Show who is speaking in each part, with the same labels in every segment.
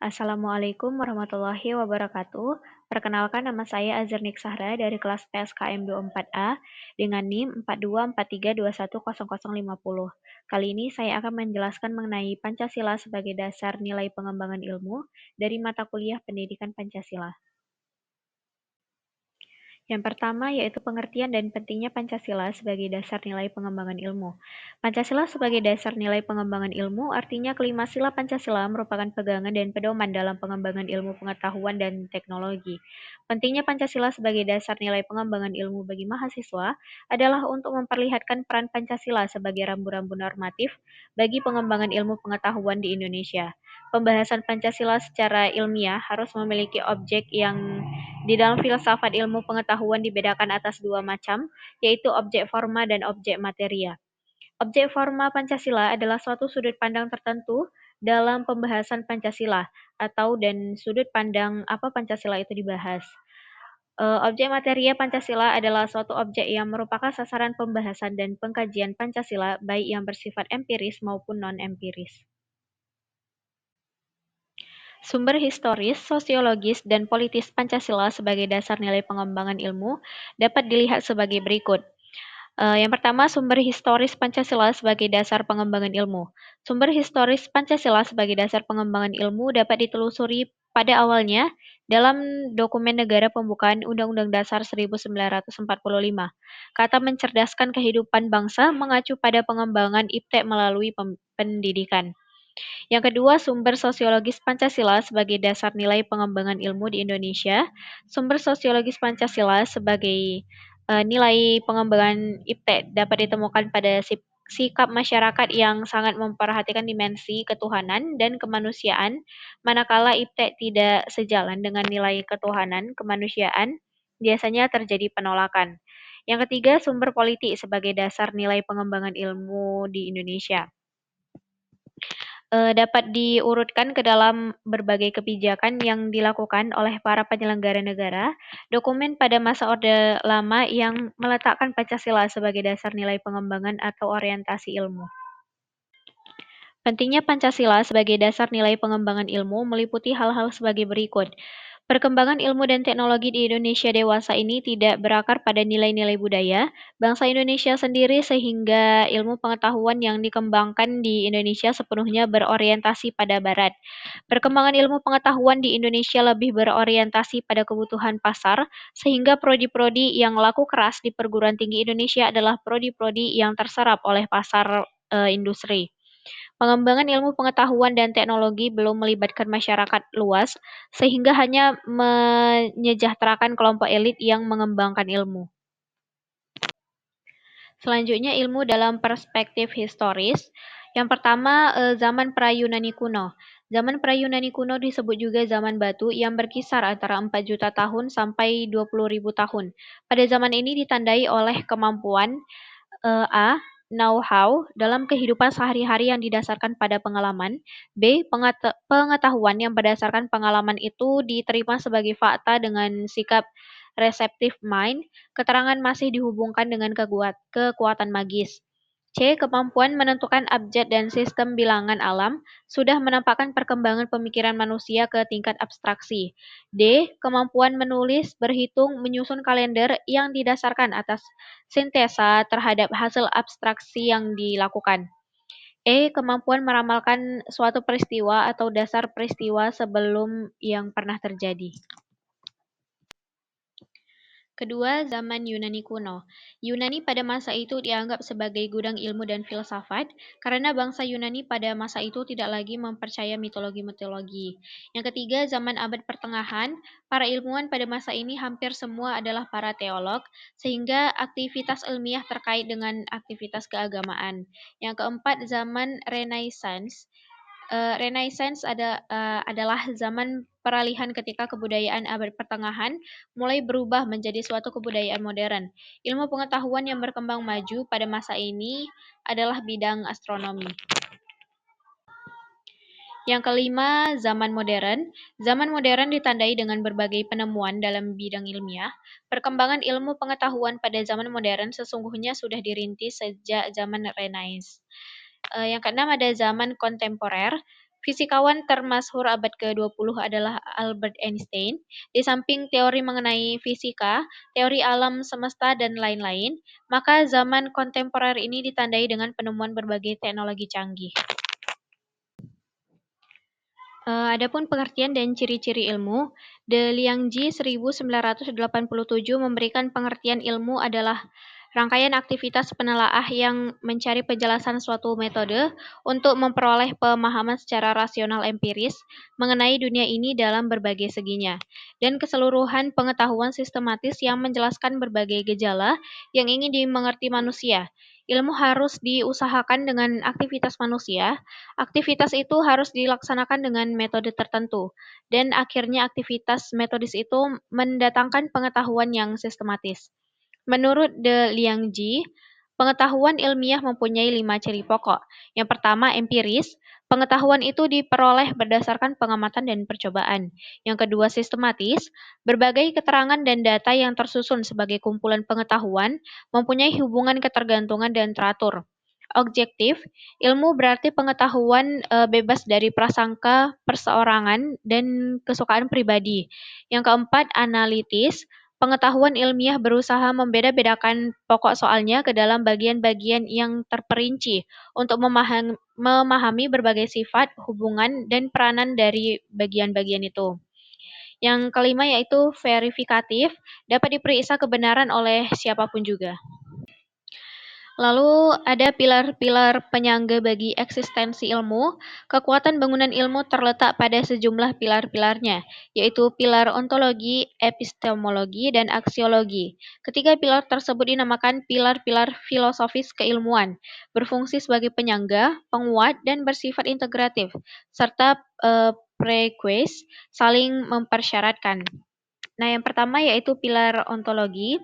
Speaker 1: Assalamualaikum warahmatullahi wabarakatuh. Perkenalkan nama saya Azernik Sahra dari kelas PSKM 24A dengan NIM 4243210050. Kali ini saya akan menjelaskan mengenai Pancasila sebagai dasar nilai pengembangan ilmu dari mata kuliah Pendidikan Pancasila. Yang pertama yaitu pengertian dan pentingnya Pancasila sebagai dasar nilai pengembangan ilmu. Pancasila sebagai dasar nilai pengembangan ilmu artinya kelima sila Pancasila merupakan pegangan dan pedoman dalam pengembangan ilmu pengetahuan dan teknologi. Pentingnya Pancasila sebagai dasar nilai pengembangan ilmu bagi mahasiswa adalah untuk memperlihatkan peran Pancasila sebagai rambu-rambu normatif bagi pengembangan ilmu pengetahuan di Indonesia. Pembahasan Pancasila secara ilmiah harus memiliki objek yang di dalam filsafat ilmu pengetahuan dibedakan atas dua macam, yaitu objek forma dan objek materia. Objek forma Pancasila adalah suatu sudut pandang tertentu dalam pembahasan Pancasila atau dan sudut pandang apa Pancasila itu dibahas. Objek materia Pancasila adalah suatu objek yang merupakan sasaran pembahasan dan pengkajian Pancasila baik yang bersifat empiris maupun non-empiris. Sumber historis, sosiologis, dan politis Pancasila sebagai dasar nilai pengembangan ilmu dapat dilihat sebagai berikut. Yang pertama, sumber historis Pancasila sebagai dasar pengembangan ilmu. Sumber historis Pancasila sebagai dasar pengembangan ilmu dapat ditelusuri pada awalnya dalam dokumen Negara Pembukaan Undang-Undang Dasar 1945. Kata mencerdaskan kehidupan bangsa mengacu pada pengembangan IPTEK melalui pendidikan. Yang kedua, sumber sosiologis Pancasila sebagai dasar nilai pengembangan ilmu di Indonesia. Sumber sosiologis Pancasila sebagai nilai pengembangan IPTEK dapat ditemukan pada sikap masyarakat yang sangat memperhatikan dimensi ketuhanan dan kemanusiaan, manakala IPTEK tidak sejalan dengan nilai ketuhanan, kemanusiaan, biasanya terjadi penolakan. Yang ketiga, sumber politik sebagai dasar nilai pengembangan ilmu di Indonesia dapat diurutkan ke dalam berbagai kebijakan yang dilakukan oleh para penyelenggara negara, dokumen pada masa Orde Lama yang meletakkan Pancasila sebagai dasar nilai pengembangan atau orientasi ilmu. Pentingnya Pancasila sebagai dasar nilai pengembangan ilmu meliputi hal-hal sebagai berikut. Perkembangan ilmu dan teknologi di Indonesia dewasa ini tidak berakar pada nilai-nilai budaya bangsa Indonesia sendiri sehingga ilmu pengetahuan yang dikembangkan di Indonesia sepenuhnya berorientasi pada barat. Perkembangan ilmu pengetahuan di Indonesia lebih berorientasi pada kebutuhan pasar sehingga prodi-prodi yang laku keras di perguruan tinggi Indonesia adalah prodi-prodi yang terserap oleh pasar industri. Pengembangan ilmu pengetahuan dan teknologi belum melibatkan masyarakat luas, sehingga hanya menyejahterakan kelompok elit yang mengembangkan ilmu. Selanjutnya ilmu dalam perspektif historis. Yang pertama, zaman pra-Yunani kuno. Zaman pra-Yunani kuno disebut juga zaman batu yang berkisar antara 4 juta tahun sampai 20.000 tahun. Pada zaman ini ditandai oleh kemampuan A. Know-how dalam kehidupan sehari-hari yang didasarkan pada pengalaman. B. Pengetahuan yang berdasarkan pengalaman itu diterima sebagai fakta dengan sikap receptive mind. Keterangan masih dihubungkan dengan kekuatan magis. C. Kemampuan menentukan abjad dan sistem bilangan alam sudah menampakkan perkembangan pemikiran manusia ke tingkat abstraksi. D. Kemampuan menulis, berhitung, menyusun kalender yang didasarkan atas sintesa terhadap hasil abstraksi yang dilakukan. E. Kemampuan meramalkan suatu peristiwa atau dasar peristiwa sebelum yang pernah terjadi. Kedua, zaman Yunani kuno. Yunani pada masa itu dianggap sebagai gudang ilmu dan filsafat karena bangsa Yunani pada masa itu tidak lagi mempercaya mitologi-mitologi. Yang ketiga, zaman abad pertengahan. Para ilmuwan pada masa ini hampir semua adalah para teolog, sehingga aktivitas ilmiah terkait dengan aktivitas keagamaan. Yang keempat, zaman Renaissance. Renaissance adalah zaman peralihan ketika kebudayaan abad pertengahan mulai berubah menjadi suatu kebudayaan modern. Ilmu pengetahuan yang berkembang maju pada masa ini adalah bidang astronomi. Yang kelima, zaman modern. Zaman modern ditandai dengan berbagai penemuan dalam bidang ilmiah. Perkembangan ilmu pengetahuan pada zaman modern sesungguhnya sudah dirintis sejak zaman Renaissance. Yang keenam ada zaman kontemporer. Fisikawan termasyhur abad ke-20 adalah Albert Einstein. Di samping teori mengenai fisika, teori alam semesta, dan lain-lain, maka zaman kontemporer ini ditandai dengan penemuan berbagai teknologi canggih. Adapun pengertian dan ciri-ciri ilmu, De Liangji 1987 memberikan pengertian ilmu adalah rangkaian aktivitas penelaah yang mencari penjelasan suatu metode untuk memperoleh pemahaman secara rasional empiris mengenai dunia ini dalam berbagai seginya, dan keseluruhan pengetahuan sistematis yang menjelaskan berbagai gejala yang ingin dimengerti manusia. Ilmu harus diusahakan dengan aktivitas manusia. Aktivitas itu harus dilaksanakan dengan metode tertentu, dan akhirnya aktivitas metodis itu mendatangkan pengetahuan yang sistematis. Menurut De Liangji, pengetahuan ilmiah mempunyai 5 ciri pokok. Yang pertama, empiris. Pengetahuan itu diperoleh berdasarkan pengamatan dan percobaan. Yang kedua, sistematis. Berbagai keterangan dan data yang tersusun sebagai kumpulan pengetahuan mempunyai hubungan ketergantungan dan teratur. Objektif, ilmu berarti pengetahuan bebas dari prasangka, perseorangan, dan kesukaan pribadi. Yang keempat, analitis. Pengetahuan ilmiah berusaha membeda-bedakan pokok soalnya ke dalam bagian-bagian yang terperinci untuk memahami berbagai sifat, hubungan, dan peranan dari bagian-bagian itu. Yang kelima yaitu verifikatif, dapat diperiksa kebenaran oleh siapapun juga. Lalu ada pilar-pilar penyangga bagi eksistensi ilmu. Kekuatan bangunan ilmu terletak pada sejumlah pilar-pilarnya, yaitu pilar ontologi, epistemologi, dan aksiologi. Ketiga pilar tersebut dinamakan pilar-pilar filosofis keilmuan, berfungsi sebagai penyangga, penguat, dan bersifat integratif, serta prequest, saling mempersyaratkan. Nah, yang pertama yaitu pilar ontologi.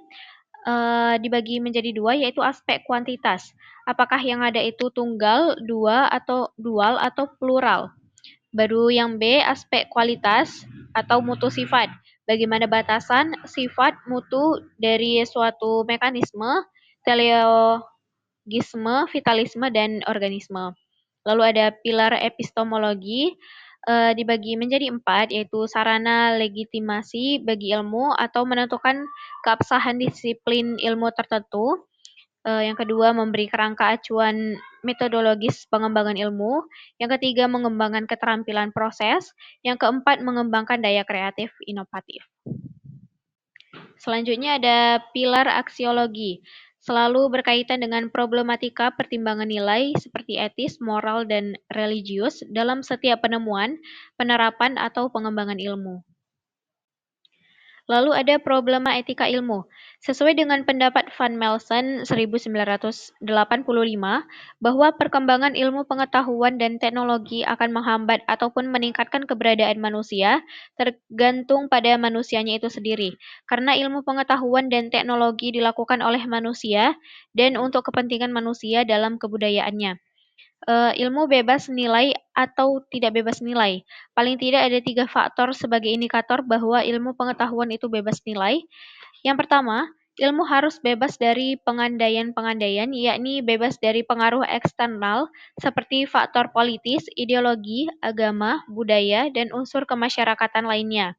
Speaker 1: Dibagi menjadi dua, yaitu aspek kuantitas. Apakah yang ada itu tunggal, dua, atau dual, atau plural. Baru yang B, aspek kualitas atau mutu sifat. Bagaimana batasan, sifat, mutu dari suatu mekanisme, teleologisme, vitalisme, dan organisme. Lalu ada pilar epistemologi, dibagi menjadi 4, yaitu sarana legitimasi bagi ilmu atau menentukan keabsahan disiplin ilmu tertentu. Yang kedua, memberi kerangka acuan metodologis pengembangan ilmu. Yang ketiga, mengembangkan keterampilan proses. Yang keempat, mengembangkan daya kreatif inovatif. Selanjutnya ada pilar aksiologi, selalu berkaitan dengan problematika pertimbangan nilai seperti etis, moral, dan religius dalam setiap penemuan, penerapan, atau pengembangan ilmu. Lalu ada problema etika ilmu. Sesuai dengan pendapat Van Melsen 1985, bahwa perkembangan ilmu pengetahuan dan teknologi akan menghambat ataupun meningkatkan keberadaan manusia, tergantung pada manusianya itu sendiri. Karena ilmu pengetahuan dan teknologi dilakukan oleh manusia dan untuk kepentingan manusia dalam kebudayaannya. Ilmu bebas nilai atau tidak bebas nilai. Paling tidak ada 3 faktor sebagai indikator bahwa ilmu pengetahuan itu bebas nilai. Yang pertama, ilmu harus bebas dari pengandaian-pengandaian, yakni bebas dari pengaruh eksternal seperti faktor politis, ideologi, agama, budaya, dan unsur kemasyarakatan lainnya.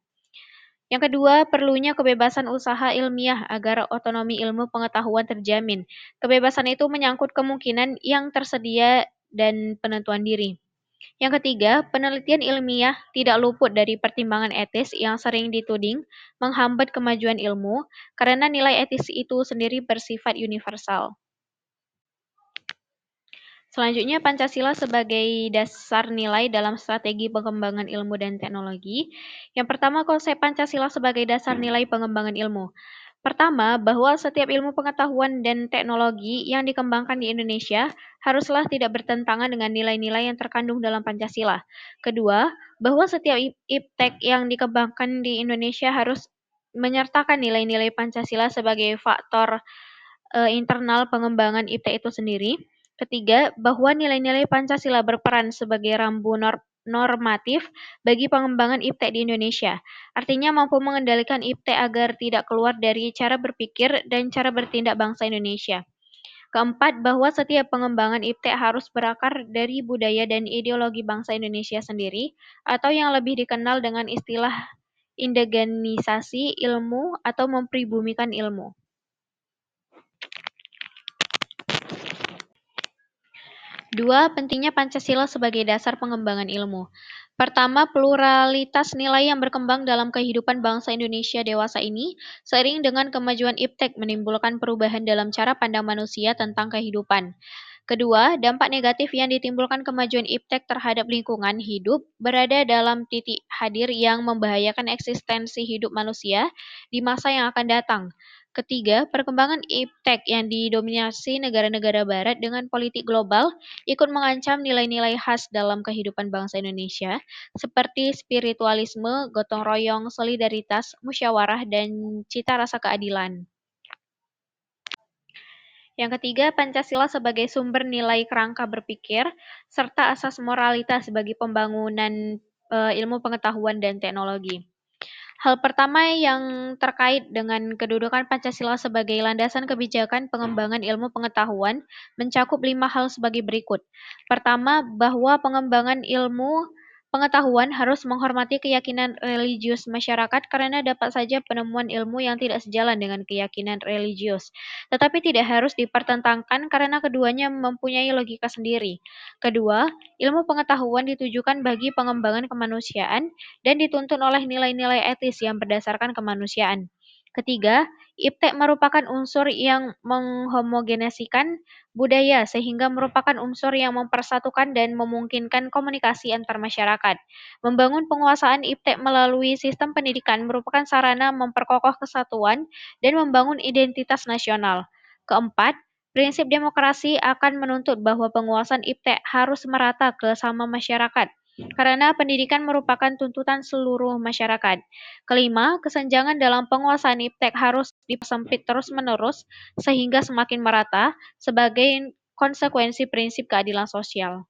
Speaker 1: Yang kedua, perlunya kebebasan usaha ilmiah agar otonomi ilmu pengetahuan terjamin. Kebebasan itu menyangkut kemungkinan yang tersedia dan penentuan diri. Yang ketiga, penelitian ilmiah tidak luput dari pertimbangan etis yang sering dituding menghambat kemajuan ilmu karena nilai etis itu sendiri bersifat universal. Selanjutnya, Pancasila sebagai dasar nilai dalam strategi pengembangan ilmu dan teknologi. Yang pertama, konsep Pancasila sebagai dasar nilai pengembangan ilmu. Pertama, bahwa setiap ilmu pengetahuan dan teknologi yang dikembangkan di Indonesia haruslah tidak bertentangan dengan nilai-nilai yang terkandung dalam Pancasila. Kedua, bahwa setiap iptek yang dikembangkan di Indonesia harus menyertakan nilai-nilai Pancasila sebagai faktor internal pengembangan iptek itu sendiri. Ketiga, bahwa nilai-nilai Pancasila berperan sebagai rambu normatif bagi pengembangan iptek di Indonesia. Artinya mampu mengendalikan iptek agar tidak keluar dari cara berpikir dan cara bertindak bangsa Indonesia. Keempat, bahwa setiap pengembangan IPTEK harus berakar dari budaya dan ideologi bangsa Indonesia sendiri, atau yang lebih dikenal dengan istilah indigenisasi ilmu atau mempribumikan ilmu. Dua, pentingnya Pancasila sebagai dasar pengembangan ilmu. Pertama, pluralitas nilai yang berkembang dalam kehidupan bangsa Indonesia dewasa ini, seiring dengan kemajuan IPTEK menimbulkan perubahan dalam cara pandang manusia tentang kehidupan. Kedua, dampak negatif yang ditimbulkan kemajuan IPTEK terhadap lingkungan hidup berada dalam titik hadir yang membahayakan eksistensi hidup manusia di masa yang akan datang. Ketiga, perkembangan IPTEK yang didominasi negara-negara barat dengan politik global ikut mengancam nilai-nilai khas dalam kehidupan bangsa Indonesia, seperti spiritualisme, gotong royong, solidaritas, musyawarah, dan cita rasa keadilan. Yang ketiga, Pancasila sebagai sumber nilai kerangka berpikir, serta asas moralitas bagi pembangunan ilmu pengetahuan dan teknologi. Hal pertama yang terkait dengan kedudukan Pancasila sebagai landasan kebijakan pengembangan ilmu pengetahuan mencakup 5 hal sebagai berikut. Pertama, bahwa pengembangan ilmu pengetahuan harus menghormati keyakinan religius masyarakat karena dapat saja penemuan ilmu yang tidak sejalan dengan keyakinan religius, tetapi tidak harus dipertentangkan karena keduanya mempunyai logika sendiri. Kedua, ilmu pengetahuan ditujukan bagi pengembangan kemanusiaan dan dituntun oleh nilai-nilai etis yang berdasarkan kemanusiaan. Ketiga, IPTEK merupakan unsur yang menghomogenesikan budaya sehingga merupakan unsur yang mempersatukan dan memungkinkan komunikasi antar masyarakat. Membangun penguasaan IPTEK melalui sistem pendidikan merupakan sarana memperkokoh kesatuan dan membangun identitas nasional. Keempat, prinsip demokrasi akan menuntut bahwa penguasaan IPTEK harus merata ke sama masyarakat karena pendidikan merupakan tuntutan seluruh masyarakat. Kelima, kesenjangan dalam penguasaan IPTEK harus dipersempit terus-menerus sehingga semakin merata sebagai konsekuensi prinsip keadilan sosial.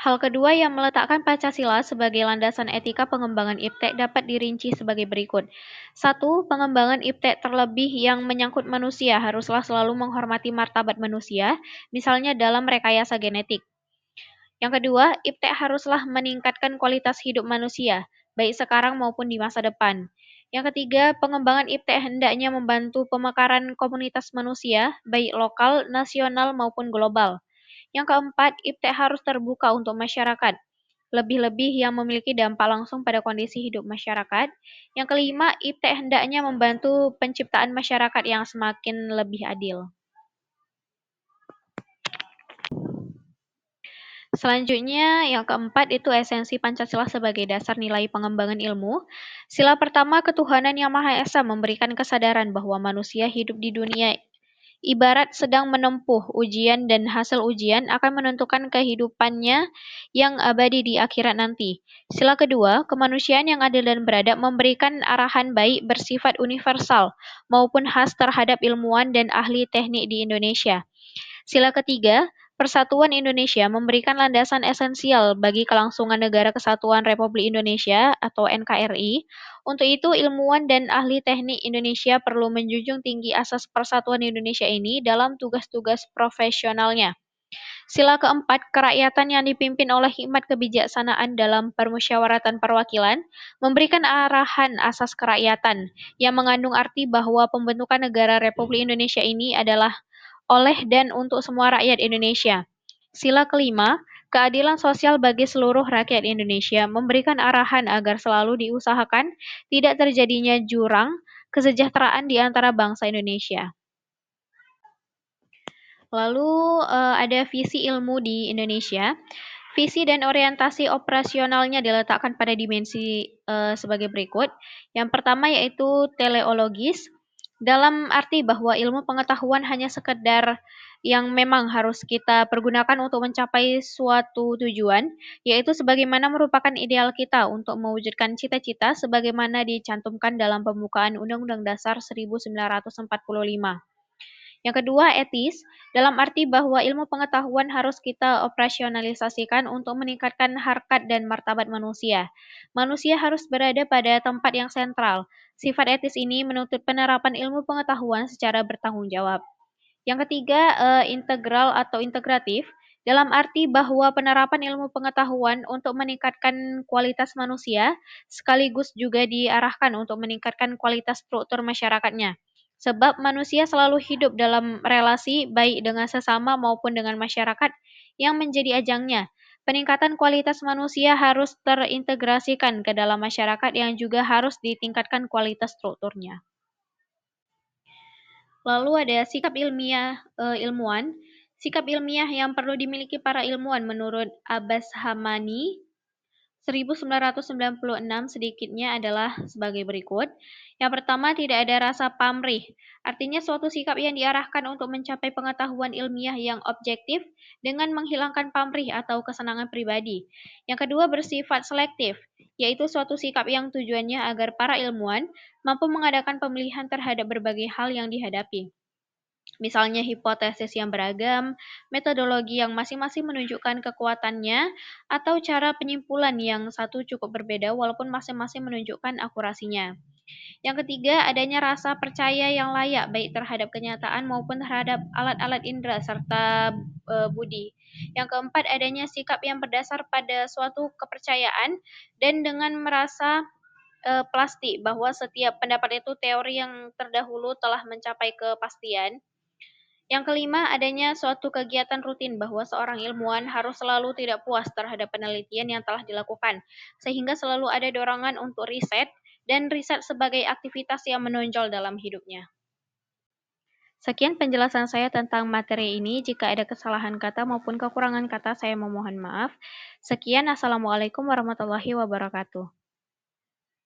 Speaker 1: Hal kedua yang meletakkan Pancasila sebagai landasan etika pengembangan IPTEK dapat dirinci sebagai berikut. Satu, pengembangan IPTEK terlebih yang menyangkut manusia haruslah selalu menghormati martabat manusia, misalnya dalam rekayasa genetik. Yang kedua, IPTEK haruslah meningkatkan kualitas hidup manusia, baik sekarang maupun di masa depan. Yang ketiga, pengembangan IPTEK hendaknya membantu pemekaran komunitas manusia, baik lokal, nasional, maupun global. Yang keempat, IPTEK harus terbuka untuk masyarakat, lebih-lebih yang memiliki dampak langsung pada kondisi hidup masyarakat. Yang kelima, IPTEK hendaknya membantu penciptaan masyarakat yang semakin lebih adil. Selanjutnya, yang keempat itu esensi Pancasila sebagai dasar nilai pengembangan ilmu. Sila pertama, ketuhanan yang Maha Esa memberikan kesadaran bahwa manusia hidup di dunia ibarat sedang menempuh ujian dan hasil ujian akan menentukan kehidupannya yang abadi di akhirat nanti. Sila kedua, kemanusiaan yang adil dan beradab memberikan arahan baik bersifat universal maupun khas terhadap ilmuwan dan ahli teknik di Indonesia. Sila ketiga, Persatuan Indonesia memberikan landasan esensial bagi kelangsungan Negara Kesatuan Republik Indonesia atau NKRI. Untuk itu, ilmuwan dan ahli teknik Indonesia perlu menjunjung tinggi asas persatuan Indonesia ini dalam tugas-tugas profesionalnya. Sila keempat, kerakyatan yang dipimpin oleh hikmat kebijaksanaan dalam permusyawaratan perwakilan memberikan arahan asas kerakyatan yang mengandung arti bahwa pembentukan negara Republik Indonesia ini adalah oleh dan untuk semua rakyat Indonesia. Sila kelima, keadilan sosial bagi seluruh rakyat Indonesia memberikan arahan agar selalu diusahakan tidak terjadinya jurang kesejahteraan di antara bangsa Indonesia. Lalu ada visi ilmu di Indonesia. Visi dan orientasi operasionalnya diletakkan pada dimensi sebagai berikut. Yang pertama yaitu teleologis, dalam arti bahwa ilmu pengetahuan hanya sekedar yang memang harus kita pergunakan untuk mencapai suatu tujuan, yaitu sebagaimana merupakan ideal kita untuk mewujudkan cita-cita sebagaimana dicantumkan dalam pembukaan Undang-Undang Dasar 1945. Yang kedua, etis, dalam arti bahwa ilmu pengetahuan harus kita operasionalisasikan untuk meningkatkan harkat dan martabat manusia. Manusia harus berada pada tempat yang sentral, Sifat etis ini menuntut penerapan ilmu pengetahuan secara bertanggung jawab. Yang ketiga, integral atau integratif, dalam arti bahwa penerapan ilmu pengetahuan untuk meningkatkan kualitas manusia, sekaligus juga diarahkan untuk meningkatkan kualitas struktur masyarakatnya. Sebab manusia selalu hidup dalam relasi baik dengan sesama maupun dengan masyarakat yang menjadi ajangnya. Peningkatan kualitas manusia harus terintegrasikan ke dalam masyarakat yang juga harus ditingkatkan kualitas strukturnya. Lalu ada sikap ilmuwan. Sikap ilmiah yang perlu dimiliki para ilmuwan menurut Abbas Hamani 1996 sedikitnya adalah sebagai berikut. Yang pertama, tidak ada rasa pamrih. Artinya suatu sikap yang diarahkan untuk mencapai pengetahuan ilmiah yang objektif dengan menghilangkan pamrih atau kesenangan pribadi. Yang kedua, bersifat selektif, yaitu suatu sikap yang tujuannya agar para ilmuwan mampu mengadakan pemilihan terhadap berbagai hal yang dihadapi. Misalnya hipotesis yang beragam, metodologi yang masing-masing menunjukkan kekuatannya, atau cara penyimpulan yang satu cukup berbeda walaupun masing-masing menunjukkan akurasinya. Yang ketiga, adanya rasa percaya yang layak baik terhadap kenyataan maupun terhadap alat-alat indera serta budi. Yang keempat, adanya sikap yang berdasar pada suatu kepercayaan dan dengan merasa pasti bahwa setiap pendapat itu teori yang terdahulu telah mencapai kepastian. Yang kelima, adanya suatu kegiatan rutin bahwa seorang ilmuwan harus selalu tidak puas terhadap penelitian yang telah dilakukan, sehingga selalu ada dorongan untuk riset, dan riset sebagai aktivitas yang menonjol dalam hidupnya. Sekian penjelasan saya tentang materi ini. Jika ada kesalahan kata maupun kekurangan kata, saya memohon maaf. Sekian, Assalamualaikum warahmatullahi wabarakatuh.